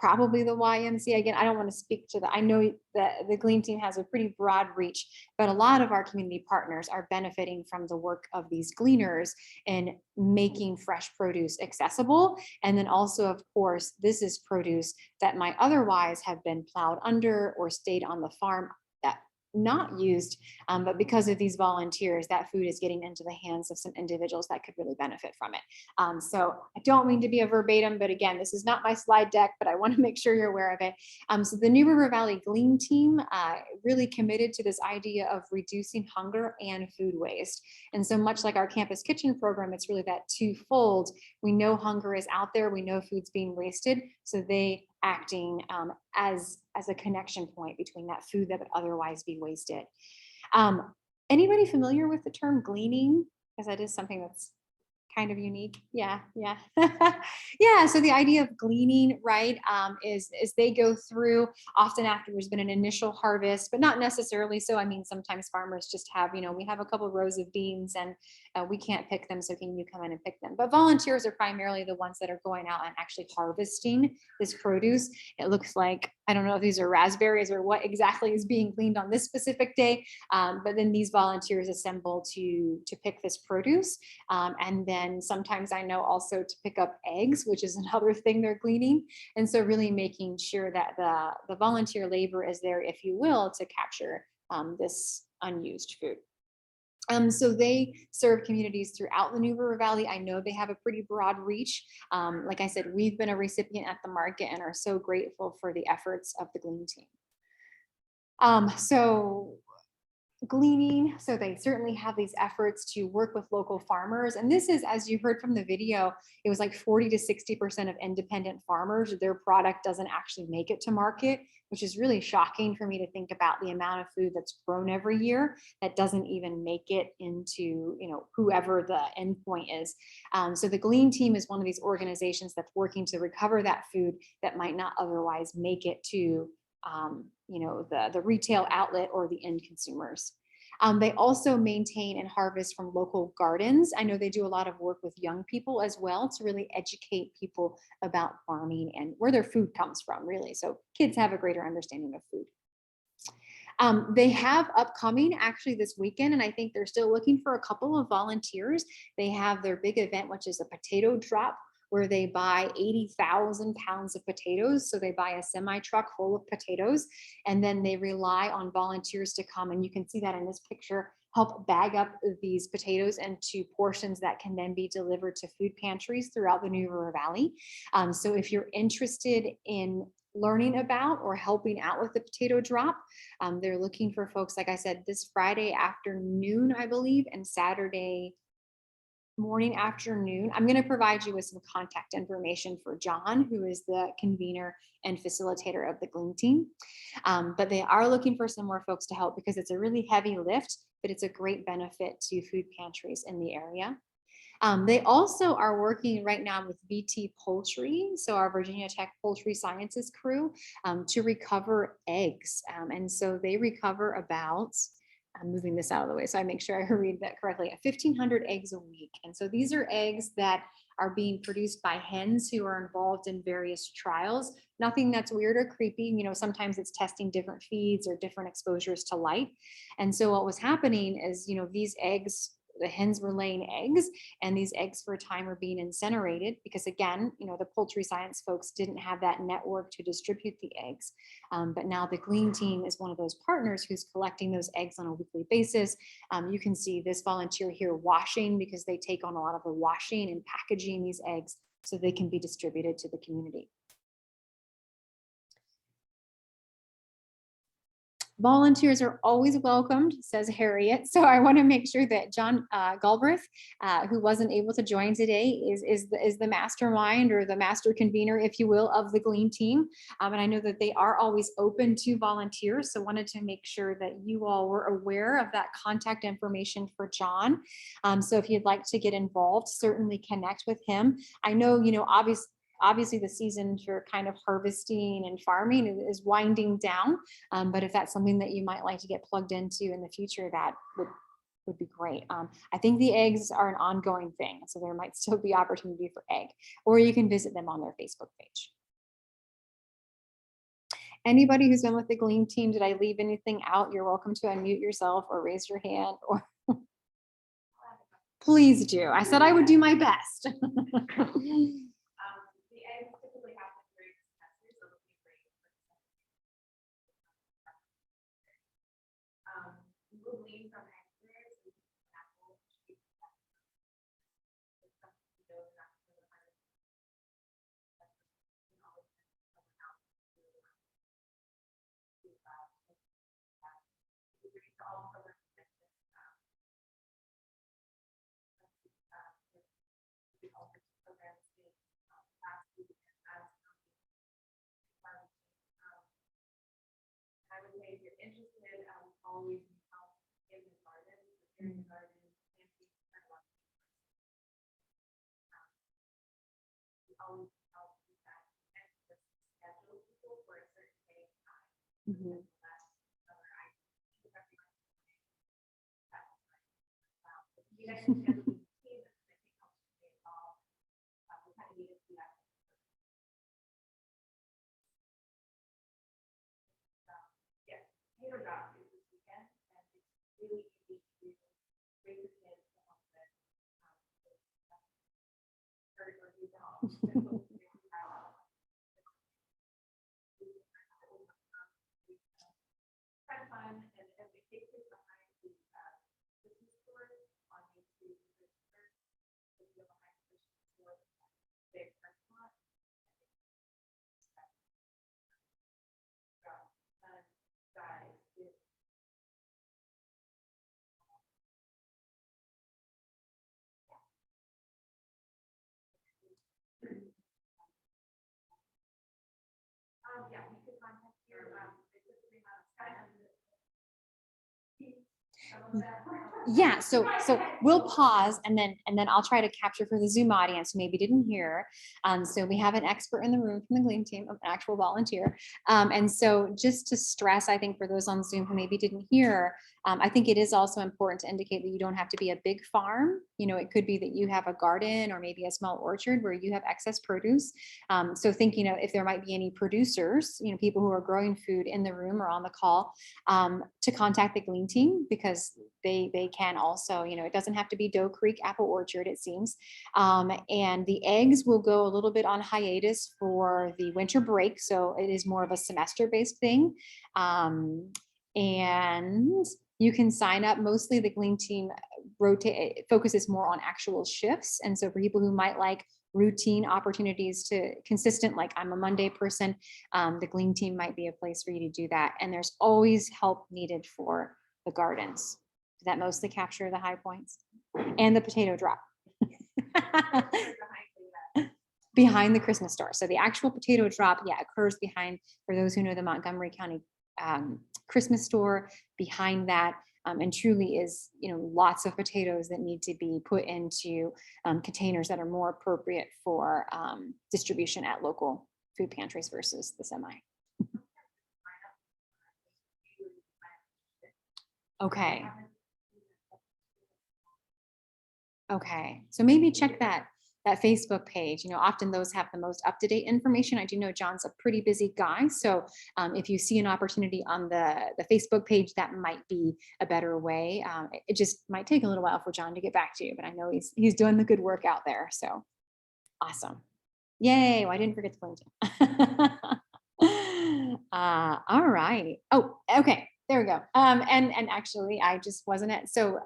probably the YMCA. Again, I don't want to speak to I know that the Glean team has a pretty broad reach, but a lot of our community partners are benefiting from the work of these gleaners in making fresh produce accessible. And then also, of course, this is produce that might otherwise have been plowed under or stayed on the farm, that not used, but because of these volunteers, that food is getting into the hands of some individuals that could really benefit from it. So I don't mean to be a verbatim, but again, this is not my slide deck, but I want to make sure you're aware of it. So the New River Valley Glean team really committed to this idea of reducing hunger and food waste. And so much like our campus kitchen program, it's really that twofold. We know hunger is out there, we know food's being wasted, so they acting as a connection point between that food that would otherwise be wasted. Anybody familiar with the term gleaning? Because that is something that's kind of unique. Yeah. Yeah. So the idea of gleaning, right, is they go through often after there's been an initial harvest, but not necessarily so. I mean, sometimes farmers just have, we have a couple of rows of beans and we can't pick them, so can you come in and pick them? But volunteers are primarily the ones that are going out and actually harvesting this produce. It looks like, I don't know if these are raspberries or what exactly is being gleaned on this specific day, but then these volunteers assemble to pick this produce, and then sometimes I know also to pick up eggs, which is another thing they're gleaning. And so really making sure that the volunteer labor is there, if you will, to capture this unused food. So they serve communities throughout the New River Valley. I know they have a pretty broad reach. Like I said, we've been a recipient at the market and are so grateful for the efforts of the Glean team. So gleaning, so they certainly have these efforts to work with local farmers. And this is, as you heard from the video, it was like 40 to 60% of independent farmers, their product doesn't actually make it to market, which is really shocking for me to think about the amount of food that's grown every year that doesn't even make it into, whoever the endpoint is. So the Glean team is one of these organizations that's working to recover that food that might not otherwise make it to the retail outlet or the end consumers. They also maintain and harvest from local gardens. I know they do a lot of work with young people as well to really educate people about farming and where their food comes from, really. So kids have a greater understanding of food. They have upcoming actually this weekend, and I think they're still looking for a couple of volunteers. They have their big event, which is a potato drop, where they buy 80,000 pounds of potatoes. So they buy a semi truck full of potatoes, and then they rely on volunteers to come. And you can see that in this picture, help bag up these potatoes into portions that can then be delivered to food pantries throughout the New River Valley. So if you're interested in learning about or helping out with the potato drop, they're looking for folks, like I said, this Friday afternoon, I believe, and Saturday morning, afternoon. I'm going to provide you with some contact information for John, who is the convener and facilitator of the Glean team. But they are looking for some more folks to help because it's a really heavy lift, but it's a great benefit to food pantries in the area. They also are working right now with VT Poultry, so our Virginia Tech Poultry Sciences crew, to recover eggs. And so they recover about, I'm moving this out of the way so I make sure I read that correctly, 1,500 eggs a week. And so these are eggs that are being produced by hens who are involved in various trials. Nothing that's weird or creepy. Sometimes it's testing different feeds or different exposures to light. And so what was happening is, these eggs, the hens were laying eggs, and these eggs for a time were being incinerated because, again, the poultry science folks didn't have that network to distribute the eggs. But now the Glean team is one of those partners who's collecting those eggs on a weekly basis. You can see this volunteer here washing, because they take on a lot of the washing and packaging these eggs so they can be distributed to the community. Volunteers are always welcomed, says Harriet. So I want to make sure that John Galbraith, who wasn't able to join today, is the mastermind or the master convener, if you will, of the Glean team. And I know that they are always open to volunteers. So wanted to make sure that you all were aware of that contact information for John. So if you'd like to get involved, certainly connect with him. I know, obviously the season for kind of harvesting and farming is winding down. But if that's something that you might like to get plugged into in the future, that would be great. I think the eggs are an ongoing thing, so there might still be opportunity for egg, or you can visit them on their Facebook page. Anybody who's been with the Gleam team, did I leave anything out? You're welcome to unmute yourself or raise your hand or please do. I said I would do my best. The eggs typically have to break semesters, so it'll be great. We will glean from egg layers, we can apple, sheep, I would say if you're interested, always help in the garden, in the garden, always help with that extra schedule people for a certain day of time. Mhm. You guys can schedule these teams, I think helps you get involved. We kind of need to see that. Yeah, potato drop is this weekend, and it's really easy to bring the kids to help with. Or do the home. Kind of fun, and we take it behind the Christmas store on Main Street. So we go behind the Christmas store, big restaurant. Guys, yeah, we could contact your, Yeah, so we'll pause and then I'll try to capture for the Zoom audience who maybe didn't hear. So we have an expert in the room from the Gleam team, an actual volunteer. And so just to stress, I think for those on Zoom who maybe didn't hear, I think it is also important to indicate that you don't have to be a big farm. You know, it could be that you have a garden or maybe a small orchard where you have excess produce. So think, you know, if there might be any producers, you know, people who are growing food in the room or on the call, to contact the Gleam team because they can also, you know, it doesn't have to be Doe Creek Apple Orchard, it seems. And the eggs will go a little bit on hiatus for the winter break. So it is more of a semester-based thing. And you can sign up. Mostly the Gleam team focuses more on actual shifts. And so for people who might like routine opportunities to consistent, like I'm a Monday person, the Gleam team might be a place for you to do that. And there's always help needed for the gardens. Did that mostly capture the high points? And the potato drop. Behind the Christmas store. So the actual potato drop, yeah, occurs behind, for those who know the Montgomery County Christmas store, behind that. And truly is, you know, lots of potatoes that need to be put into containers that are more appropriate for distribution at local food pantries versus the semi. Okay. Okay, so maybe check that Facebook page. You know, often those have the most up-to-date information. I do know John's a pretty busy guy, so if you see an opportunity on the Facebook page, that might be a better way. It just might take a little while for John to get back to you, but I know he's doing the good work out there. So awesome! Yay! Well, I didn't forget to blame you. All right. Oh, okay. There we go. And actually, I just wasn't at so.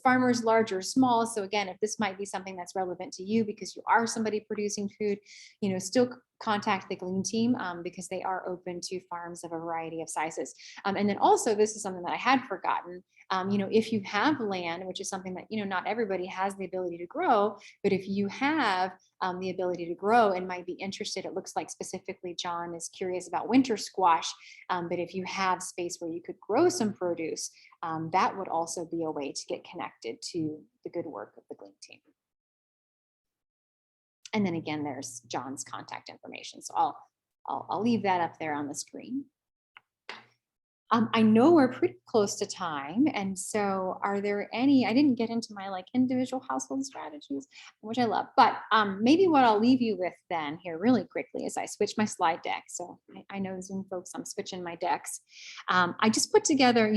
Farmers large or small. So again, if this might be something that's relevant to you because you are somebody producing food, you know, still contact the Gleam team because they are open to farms of a variety of sizes. And then also, this is something that I had forgotten. You know, if you have land, which is something that, you know, not everybody has the ability to grow, but if you have the ability to grow and might be interested, it looks like specifically John is curious about winter squash. But if you have space where you could grow some produce, that would also be a way to get connected to the good work of the Gleam team. And then again, there's John's contact information. So I'll leave that up there on the screen. I know we're pretty close to time. And so are there any, I didn't get into my like individual household strategies, which I love, but maybe what I'll leave you with then here really quickly is I switch my slide deck. So I know Zoom folks, I'm switching my decks. I just put together,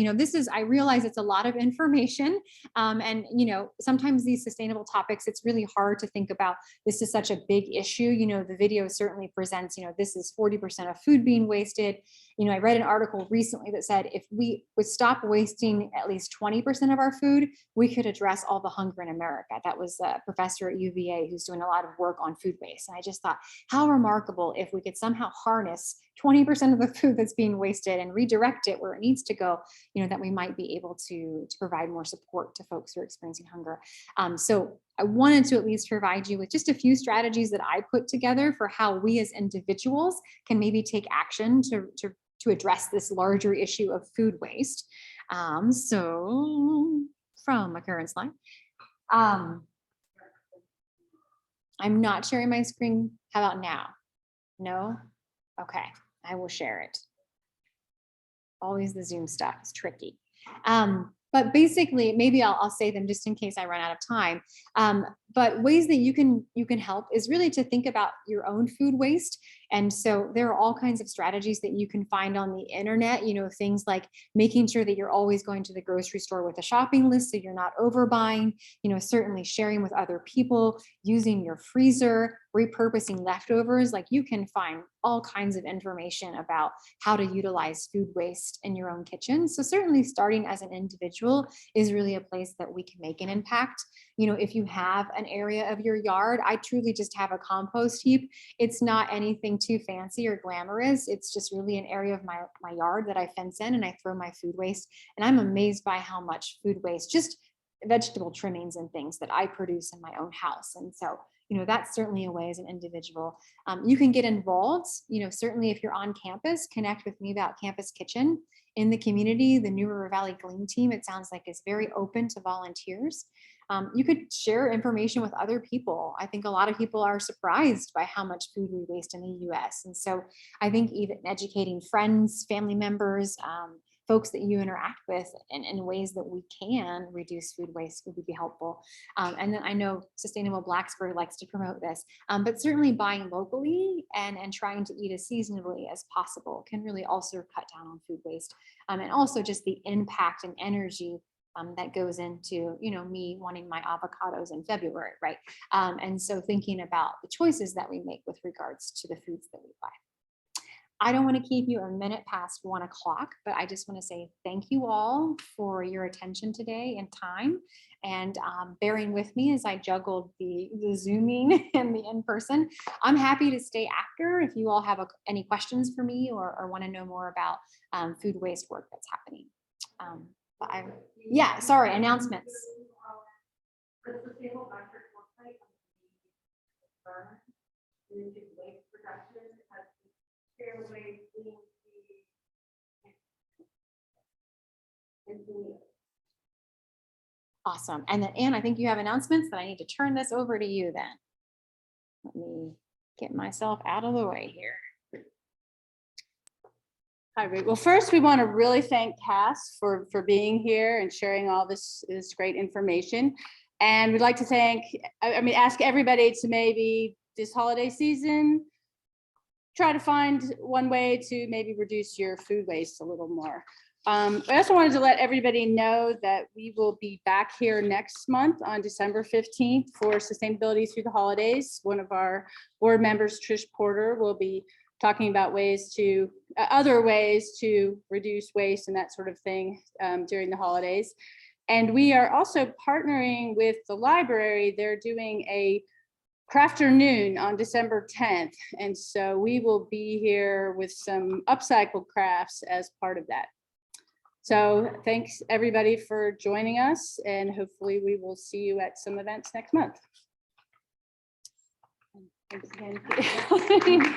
I realize it's a lot of information. And, sometimes these sustainable topics, it's really hard to think about, this is such a big issue. The video certainly presents, this is 40% of food being wasted. I read an article recently that said if we would stop wasting at least 20% of our food, we could address all the hunger in America. That was a professor at UVA who's doing a lot of work on food waste. And I just thought, how remarkable if we could somehow harness 20% of the food that's being wasted and redirect it where it needs to go, that we might be able to provide more support to folks who are experiencing hunger. So I wanted to at least provide you with just a few strategies that I put together for how we as individuals can maybe take action to address this larger issue of food waste. So from my current slide, I'm not sharing my screen. How about now? No? Okay, I will share it. Always the Zoom stuff is tricky. But basically, maybe I'll say them just in case I run out of time. But ways that you can help is really to think about your own food waste. And so there are all kinds of strategies that you can find on the internet, things like making sure that you're always going to the grocery store with a shopping list so you're not overbuying, certainly sharing with other people, using your freezer, repurposing leftovers. Like you can find all kinds of information about how to utilize food waste in your own kitchen. So certainly starting as an individual is really a place that we can make an impact. If you have an area of your yard, I truly just have a compost heap. It's not anything too fancy or glamorous. It's just really an area of my yard that I fence in and I throw my food waste. And I'm amazed by how much food waste, just vegetable trimmings and things that I produce in my own house. And so, that's certainly a way as an individual. You can get involved, certainly if you're on campus, connect with me about Campus Kitchen. In the community, the New River Valley Glean team, it sounds like is very open to volunteers. You could share information with other people. I think a lot of people are surprised by how much food we waste in the US. And so I think even educating friends, family members, folks that you interact with in ways that we can reduce food waste would be helpful. And then I know Sustainable Blacksburg likes to promote this, but certainly buying locally and trying to eat as seasonably as possible can really also cut down on food waste. And also just the impact and energy that goes into, me wanting my avocados in February, right? And so thinking about the choices that we make with regards to the foods that we buy. I don't want to keep you a minute past 1 o'clock, but I just want to say thank you all for your attention today and time and bearing with me as I juggled the Zooming and the in-person. I'm happy to stay after if you all have any questions for me or want to know more about food waste work that's happening. Sorry, announcements. Awesome. And then, Anne, I think you have announcements, but I need to turn this over to you then. Let me get myself out of the way here. Hi, Ruth. Well, first, we want to really thank Kas for being here and sharing all this great information. And we'd like to ask everybody to maybe this holiday season, try to find one way to maybe reduce your food waste a little more. I also wanted to let everybody know that we will be back here next month on December 15th for Sustainability Through the Holidays. One of our board members, Trish Porter, will be talking about other ways to reduce waste and that sort of thing during the holidays. And we are also partnering with the library. They're doing a Crafternoon on December 10th. And so we will be here with some upcycled crafts as part of that. So thanks everybody for joining us, and hopefully we will see you at some events next month. Thanks again.